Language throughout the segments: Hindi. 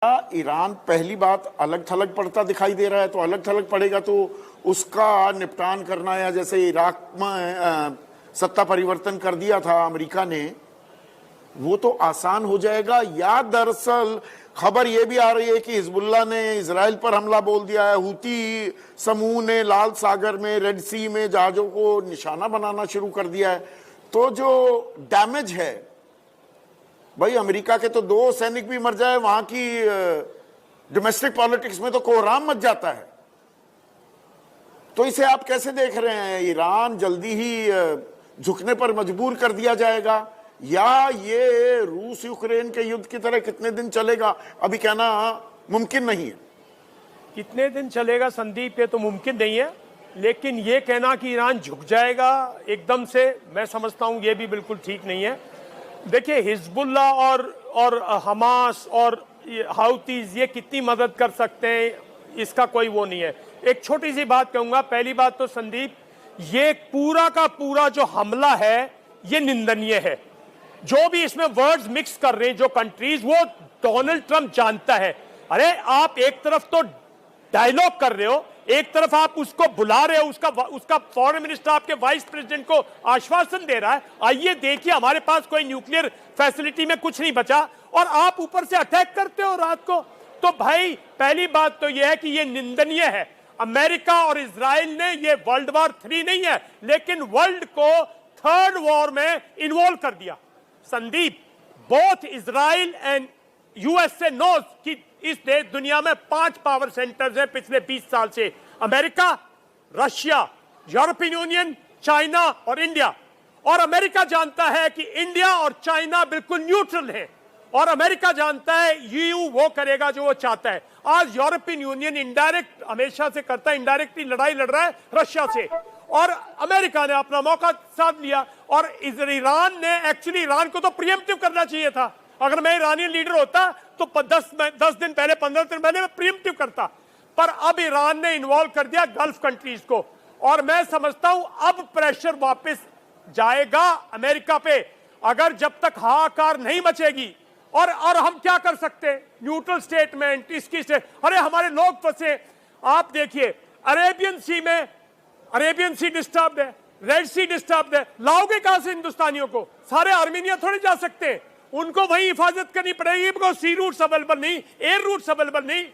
ईरान पहली बात अलग थलग पड़ता दिखाई दे रहा है, तो अलग थलग पड़ेगा तो उसका निपटान करना, या जैसे इराक में सत्ता परिवर्तन कर दिया था अमेरिका ने, वो तो आसान हो जाएगा। या दरअसल खबर ये भी आ रही है कि हिजबुल्लाह ने इजराइल पर हमला बोल दिया है, हूती समूह ने लाल सागर में, रेड सी में जहाजों को निशाना बनाना शुरू कर दिया है। तो जो डैमेज है भाई, अमेरिका के तो 2 सैनिक भी मर जाए, वहां की डोमेस्टिक पॉलिटिक्स में तो कोहराम मच जाता है। तो इसे आप कैसे देख रहे हैं? ईरान जल्दी ही झुकने पर मजबूर कर दिया जाएगा, या ये रूस यूक्रेन के युद्ध की तरह कितने दिन चलेगा अभी कहना मुमकिन नहीं है। कितने दिन चलेगा संदीप, ये तो मुमकिन नहीं है, लेकिन ये कहना कि ईरान झुक जाएगा एकदम से, मैं समझता हूं ये भी बिल्कुल ठीक नहीं है। देखिए, हिजबुल्लाह और हमास और हाउतीज ये कितनी मदद कर सकते हैं, इसका कोई वो नहीं है। एक छोटी सी बात कहूंगा। पहली बात तो संदीप, ये पूरा का पूरा जो हमला है ये निंदनीय है। जो भी इसमें वर्ड्स मिक्स कर रहे हैं जो कंट्रीज, वो डोनाल्ड ट्रंप जानता है। अरे आप एक तरफ तो डायलॉग कर रहे हो, एक तरफ आप उसको बुला रहे हो, उसका फॉरेन मिनिस्टर आपके वाइस प्रेसिडेंट को आश्वासन दे रहा है, आइए देखिए हमारे पास कोई न्यूक्लियर फैसिलिटी में कुछ नहीं बचा, और आप ऊपर से अटैक करते हो रात को। तो भाई पहली बात तो यह है कि यह निंदनीय है। अमेरिका और इजराइल ने, यह वर्ल्ड वॉर 3 नहीं है, लेकिन वर्ल्ड को 3rd वॉर में इन्वॉल्व कर दिया। Sandeep, both Israel and USA knows कि इस देश दुनिया में 5 पावर सेंटर्स हैं पिछले 20 साल से, America, Russia, European union, China और इंडिया। और अमेरिका जानता है कि इंडिया और चाइना बिल्कुल न्यूट्रल है, और अमेरिका जानता है यूयू वो करेगा जो वो चाहता है। आज यूरोपियन यूनियन इनडायरेक्ट हमेशा से करता है, इनडायरेक्टली लड़ाई लड़ रहा है रशिया से, और अमेरिका ने अपना मौका साध लिया। और ईरान ने, एक्चुअली ईरान को तो प्रिएम्प्टिव करना चाहिए था। अगर मैं ईरानियन लीडर होता तो 10 दिन पहले, 15 दिन पहले मैं प्रिएम्प्टिव करता, पर अब ईरान ने इन्वॉल्व कर दिया गल्फ कंट्रीज को, और मैं समझता हूं अब प्रेशर वापस जाएगा अमेरिका पे, अगर जब तक हाहाकार नहीं मचेगी। और हम क्या कर सकते हैं? न्यूट्रल स्टेटमेंट, इसकी अरे हमारे लोग फंसे। आप देखिए, अरेबियन सी डिस्टर्ब है, रेड सी डिस्टर्ब है, लाओगे कहां से हिंदुस्तानियों को? सारे आर्मीनिया थोड़े जा सकते हैं, उनको वही हिफाजत करनी पड़ेगी, बिकॉज सी रूट्स अवेलेबल नहीं, एयर रूट्स अवेलेबल नहीं।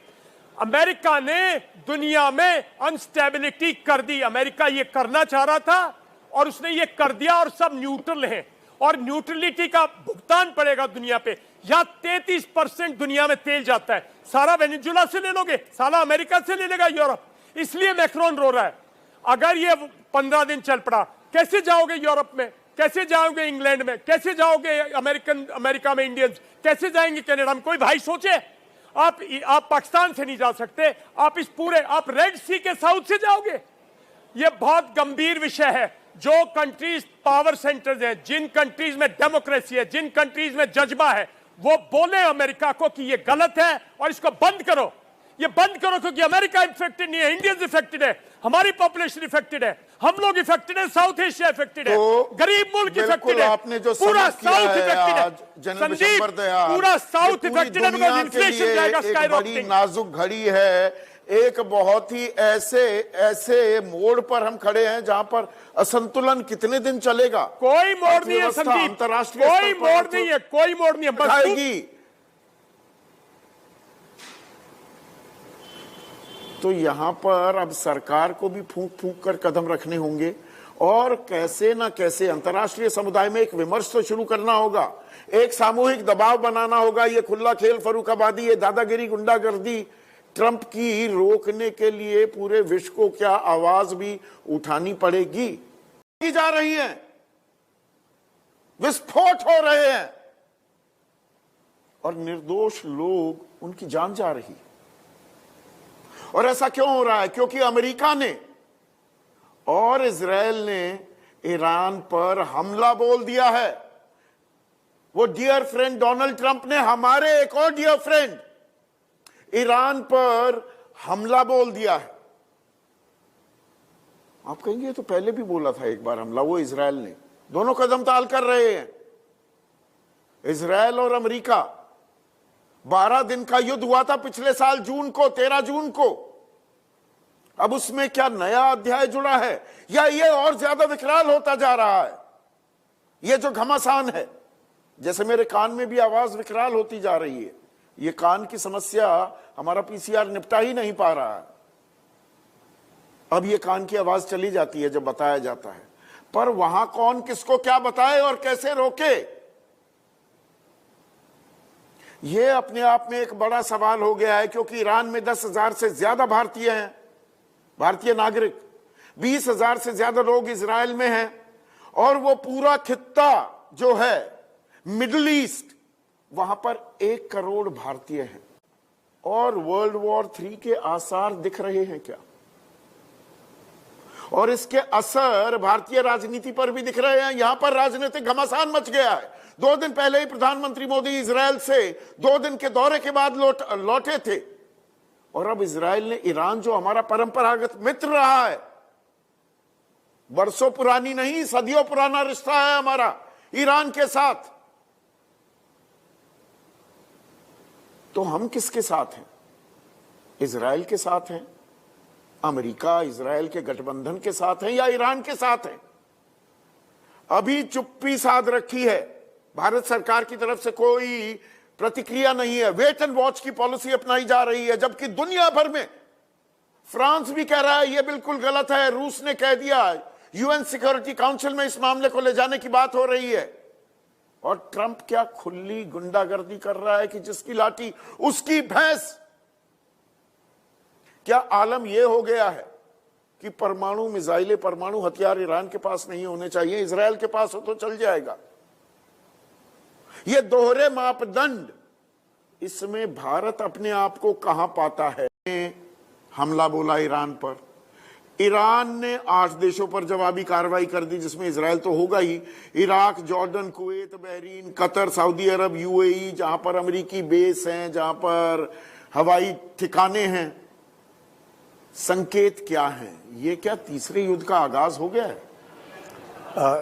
अमेरिका ने दुनिया में अनस्टेबिलिटी कर दी। अमेरिका ये करना चाह रहा था और उसने ये कर दिया, और सब न्यूट्रल हैं, और न्यूट्रलिटी का भुगतान पड़ेगा दुनिया पे। यहां 33% दुनिया में तेल जाता है, सारा वेनेजुला से ले लोगे, सारा अमेरिका से ले लेगा यूरोप। इसलिए मैक्रोन रो रहा है। अगर ये 15 दिन चल पड़ा, कैसे जाओगे यूरोप में, कैसे जाओगे इंग्लैंड में, कैसे जाओगे अमेरिका में इंडियंस, कैसे जाएंगे कनाडा में? कोई भाई सोचे? आप पाकिस्तान से नहीं जा सकते, आप रेड सी के साउथ से जाओगे। यह बहुत गंभीर विषय है। जो कंट्रीज पावर सेंटर्स हैं, जिन कंट्रीज में डेमोक्रेसी है, जिन कंट्रीज में जज्बा है, वो बोले अमेरिका को कि यह गलत है और इसको बंद करो, ये बंद करो, क्योंकि अमेरिका इफेक्टेड नहीं है, इंडियंस इफेक्टेड है, हमारी पॉपुलेशन इफेक्टेड है, हम लोग इफेक्टेड है, साउथ एशिया इफेक्टेड है, गरीब मुल्क इफेक्टेड है, आपने जो पूरा साउथ इफेक्टेड है, संदीप, पूरा साउथ इफेक्टेड है, बिकॉज़ इन्फ्लेशन जाएगा स्काई बड़ी नाजुक घड़ी है। एक बहुत ही ऐसे मोड़ पर हम खड़े हैं जहां पर असंतुलन कितने दिन चलेगा? कोई मोड़ नहीं है संदीप, अंतरराष्ट्रीय कोई मोड़ नहीं है, कोई मोड़ नहीं है, बस तो यहां पर अब सरकार को भी फूंक फूंक कर कदम रखने होंगे, और कैसे ना कैसे अंतर्राष्ट्रीय समुदाय में एक विमर्श तो शुरू करना होगा, एक सामूहिक दबाव बनाना होगा। ये खुला खेल, फरूखाबादी, ये दादागिरी, गुंडागर्दी ट्रंप की रोकने के लिए पूरे विश्व को क्या आवाज भी उठानी पड़ेगी। की जा रही है, विस्फोट हो रहे हैं, और निर्दोष लोग, उनकी जान जा रही। और ऐसा क्यों हो रहा है? क्योंकि अमेरिका ने और इजराइल ने ईरान पर हमला बोल दिया है। वो डियर फ्रेंड डोनाल्ड ट्रंप ने हमारे एक और डियर फ्रेंड ईरान पर हमला बोल दिया है। आप कहेंगे तो पहले भी बोला था एक बार हमला, वो इजराइल ने। दोनों कदम ताल कर रहे हैं, इजराइल और अमेरिका। 12 दिन का युद्ध हुआ था पिछले साल जून को, 13 जून को। अब उसमें क्या नया अध्याय जुड़ा है या ये और ज्यादा विकराल होता जा रहा है? ये जो घमासान है, जैसे मेरे कान में भी आवाज विकराल होती जा रही है, ये कान की समस्या हमारा पीसीआर निपटा ही नहीं पा रहा है। अब ये कान की आवाज चली जाती है जब बताया जाता है, पर वहां कौन किसको क्या बताए और कैसे रोके, ये अपने आप में एक बड़ा सवाल हो गया है। क्योंकि ईरान में 10,000 से ज्यादा भारतीय हैं, भारतीय नागरिक, 20,000 से ज्यादा लोग इजराइल में हैं, और वो पूरा खित्ता जो है मिडिल ईस्ट, वहां पर 1 करोड़ भारतीय हैं। और वर्ल्ड वॉर 3 के आसार दिख रहे हैं क्या? और इसके असर भारतीय राजनीति पर भी दिख रहे हैं। यहां पर राजनीतिक घमासान मच गया है। 2 दिन पहले ही प्रधानमंत्री मोदी इजराइल से 2 दिन के दौरे के बाद लौटे थे, और अब इजराइल ने ईरान, जो हमारा परंपरागत मित्र रहा है, बरसों पुरानी नहीं सदियों पुराना रिश्ता है हमारा ईरान के साथ, तो हम किसके साथ हैं? इजराइल के साथ हैं? अमेरिका इजराइल के गठबंधन के साथ हैं या ईरान के साथ हैं? अभी चुप्पी साध रखी है, भारत सरकार की तरफ से कोई प्रतिक्रिया नहीं है, वेट एंड वॉच की पॉलिसी अपनाई जा रही है। जबकि दुनिया भर में फ्रांस भी कह रहा है यह बिल्कुल गलत है, रूस ने कह दिया, यूएन सिक्योरिटी काउंसिल में इस मामले को ले जाने की बात हो रही है। और ट्रंप क्या खुली गुंडागर्दी कर रहा है कि जिसकी लाठी उसकी भैंस। क्या आलम यह हो गया है कि परमाणु मिसाइलें, परमाणु हथियार ईरान के पास नहीं होने चाहिए, इजराइल के पास हो तो चल जाएगा? ये दोहरे मापदंड, इसमें भारत अपने आप को कहां पाता है? हमला बोला ईरान पर, ईरान ने 8 देशों पर जवाबी कार्रवाई कर दी, जिसमें इजराइल तो होगा ही। Iraq, Jordan, Kuwait, Bahrain, Qatar, Saudi Arab, UAE, जहां पर अमेरिकी बेस हैं, जहां पर हवाई ठिकाने हैं। संकेत क्या हैं? ये क्या तीसरे युद्ध का आगाज हो गया है?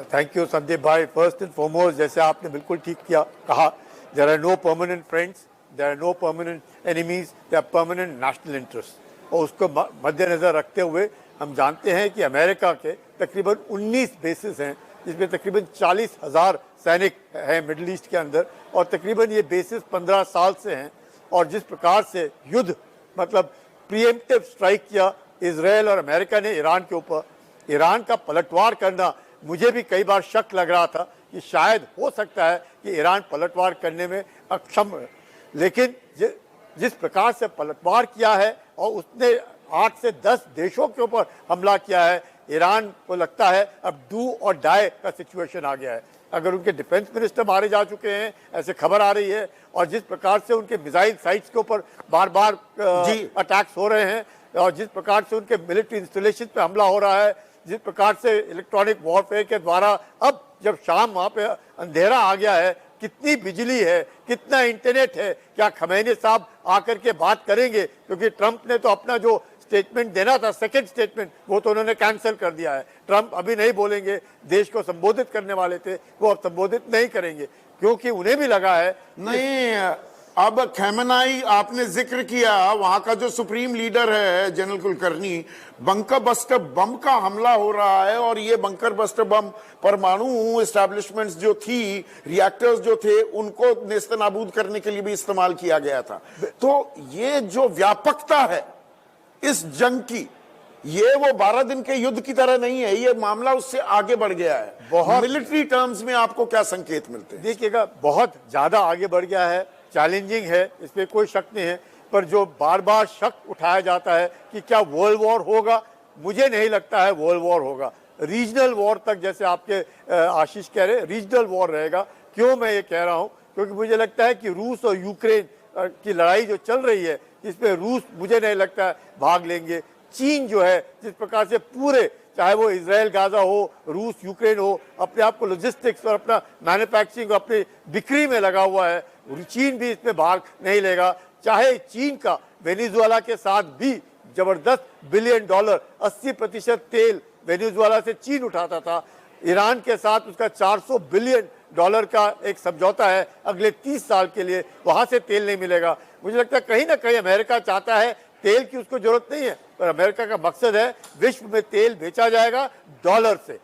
थैंक यू संदीप भाई। फर्स्ट एंड फॉरमोस्ट, जैसे आपने बिल्कुल ठीक किया कहा, there are no permanent friends, there are no permanent enemies, there are permanent national interest. और उसको मद्देनजर रखते हुए हम जानते हैं कि अमेरिका के तकरीबन 19 बेसिस हैं, जिसमें तकरीबन 40,000 सैनिक हैं मिडिल ईस्ट के अंदर, और तकरीबन ये बेसिस 15 साल से हैं। और जिस प्रकार से युद्ध, मतलब प्रीएम्प्टिव स्ट्राइक किया इजराइल और अमेरिका ने ईरान के ऊपर, ईरान का पलटवार करना, मुझे भी कई बार शक लग रहा था कि शायद हो सकता है कि ईरान पलटवार करने में अक्षम है। लेकिन जिस प्रकार से पलटवार किया है और उसने 8 से 10 देशों के ऊपर हमला किया है, ईरान को लगता है अब डू और डाई का सिचुएशन आ गया है। अगर उनके डिफेंस मिनिस्टर मारे जा चुके हैं, ऐसे खबर आ रही है, और जिस प्रकार से उनके मिसाइल साइट्स के ऊपर बार बार अटैक्स हो रहे हैं, और जिस प्रकार से उनके मिलिट्री इंस्टॉलेशन पे हमला हो रहा है, जिस प्रकार से इलेक्ट्रॉनिक वॉरफेयर के द्वारा, अब जब शाम वहाँ पे अंधेरा आ गया है, कितनी बिजली है, कितना इंटरनेट है, क्या खमैनी साहब आकर के बात करेंगे? क्योंकि ट्रंप ने तो अपना जो स्टेटमेंट देना था, सेकंड स्टेटमेंट, वो तो उन्होंने कैंसिल कर दिया है। ट्रंप अभी नहीं बोलेंगे, देश को संबोधित करने वाले थे, वो अब संबोधित नहीं करेंगे, क्योंकि उन्हें भी लगा है नहीं। अब खैमनाई आपने जिक्र किया, वहां का जो सुप्रीम लीडर है general Kulkarni, bunker buster bomb का हमला हो रहा है, और ये बंकर बस्टर बम परमाणु एस्टैब्लिशमेंट्स जो थी, रिएक्टर्स जो थे, उनको नेस्तनाबूद करने के लिए भी इस्तेमाल किया गया था। तो ये जो व्यापकता है इस जंग की, ये वो 12 दिन के युद्ध की तरह नहीं है, ये मामला उससे आगे बढ़ गया है। बहुत मिलिट्री टर्म्स में आपको क्या संकेत मिलते हैं? देखिएगा, बहुत ज्यादा आगे बढ़ गया है, चैलेंजिंग है, इसमें कोई शक नहीं है। पर जो बार बार शक उठाया जाता है कि क्या वर्ल्ड वॉर होगा, मुझे नहीं लगता है वर्ल्ड वॉर होगा। रीजनल वॉर तक, जैसे आपके आशीष कह रहे, रीजनल वॉर रहेगा। क्यों मैं ये कह रहा हूँ? क्योंकि मुझे लगता है कि रूस और यूक्रेन की लड़ाई जो चल रही है, इसमें रूस मुझे नहीं लगता है भाग लेंगे। चीन जो है, जिस प्रकार से पूरे, चाहे वो इजराइल गाजा हो, रूस यूक्रेन हो, अपने आप को लॉजिस्टिक्स और अपना मैन्युफैक्चरिंग अपनी बिक्री में लगा हुआ है, चीन भी इसमें भाग नहीं लेगा। चाहे चीन का वेनेजुएला के साथ भी जबरदस्त $1 बिलियन 80% तेल वेनेजुएला से चीन उठाता था, ईरान के साथ उसका $400 बिलियन डॉलर का एक समझौता है अगले 30 साल के लिए, वहां से तेल नहीं मिलेगा। मुझे लगता है कहीं ना कहीं अमेरिका चाहता है, तेल की उसको जरूरत नहीं है, पर अमेरिका का मकसद है विश्व में तेल बेचा जाएगा डॉलर से।